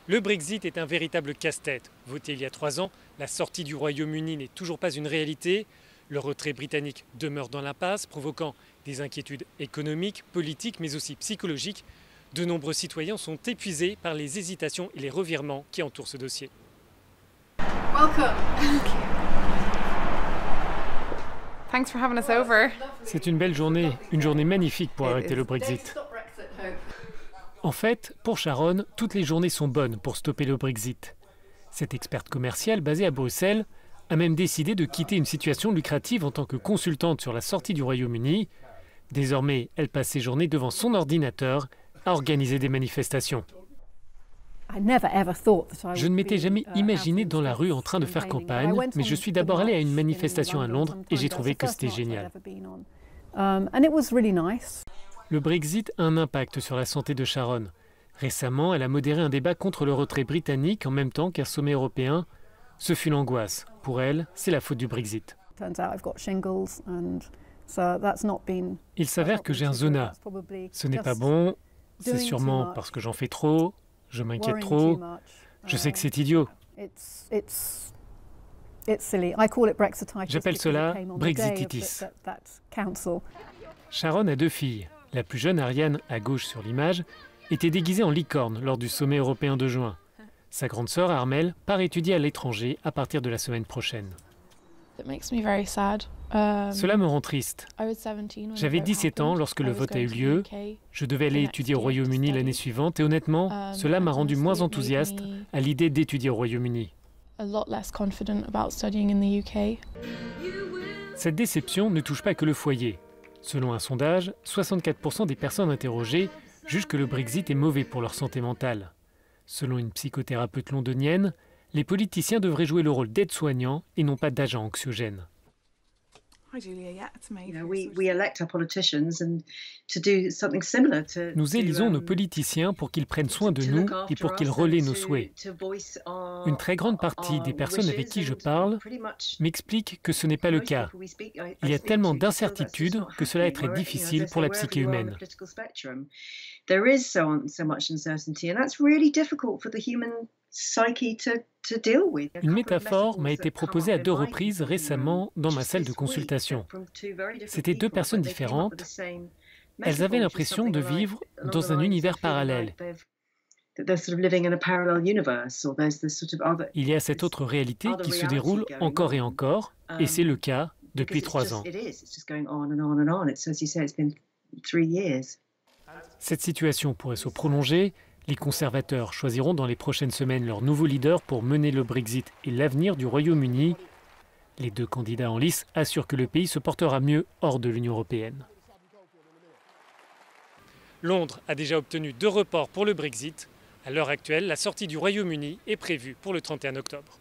Le Brexit est un véritable casse-tête. Voté il y a 3 ans, la sortie du Royaume-Uni n'est toujours pas une réalité. Le retrait britannique demeure dans l'impasse, provoquant des inquiétudes économiques, politiques, mais aussi psychologiques. De nombreux citoyens sont épuisés par les hésitations et les revirements qui entourent ce dossier. Thanks for having us over. C'est une journée magnifique pour arrêter le Brexit. En fait, pour Sharon, toutes les journées sont bonnes pour stopper le Brexit. Cette experte commerciale basée à Bruxelles a même décidé de quitter une situation lucrative en tant que consultante sur la sortie du Royaume-Uni. Désormais, elle passe ses journées devant son ordinateur à organiser des manifestations. Je ne m'étais jamais imaginé dans la rue en train de faire campagne, mais je suis d'abord allée à une manifestation à Londres et j'ai trouvé que c'était génial. Le Brexit a un impact sur la santé de Sharon. Récemment, elle a modéré un débat contre le retrait britannique en même temps qu'un sommet européen. Ce fut l'angoisse. Pour elle, c'est la faute du Brexit. Il s'avère que j'ai un zona. Ce n'est pas bon, c'est sûrement parce que j'en fais trop, je m'inquiète trop, je sais que c'est idiot. J'appelle cela Brexititis. Sharon a 2 filles. La plus jeune, Ariane, à gauche sur l'image, était déguisée en licorne lors du sommet européen de juin. Sa grande sœur, Armelle, part étudier à l'étranger à partir de la semaine prochaine. Cela me rend triste. J'avais 17 ans lorsque le vote a eu lieu. Je devais aller étudier au Royaume-Uni l'année suivante et honnêtement, cela m'a rendu moins enthousiaste à l'idée d'étudier au Royaume-Uni. Cette déception ne touche pas que le foyer. Selon un sondage, 64% des personnes interrogées jugent que le Brexit est mauvais pour leur santé mentale. Selon une psychothérapeute londonienne, les politiciens devraient jouer le rôle d'aide-soignants et non pas d'agents anxiogènes. Nous élisons nos politiciens pour qu'ils prennent soin de nous et pour qu'ils relaient nos souhaits. Une très grande partie des personnes avec qui je parle m'expliquent que ce n'est pas le cas. Il y a tellement d'incertitudes que cela est très difficile pour la psyché humaine. Une métaphore m'a été proposée à 2 reprises récemment dans ma salle de consultation. C'étaient 2 personnes différentes. Elles avaient l'impression de vivre dans un univers parallèle. Il y a cette autre réalité qui se déroule encore et encore, et c'est le cas depuis 3 ans. Cette situation pourrait se prolonger. Les conservateurs choisiront dans les prochaines semaines leur nouveau leader pour mener le Brexit et l'avenir du Royaume-Uni. Les 2 candidats en lice assurent que le pays se portera mieux hors de l'Union européenne. Londres a déjà obtenu 2 reports pour le Brexit. À l'heure actuelle, la sortie du Royaume-Uni est prévue pour le 31 octobre.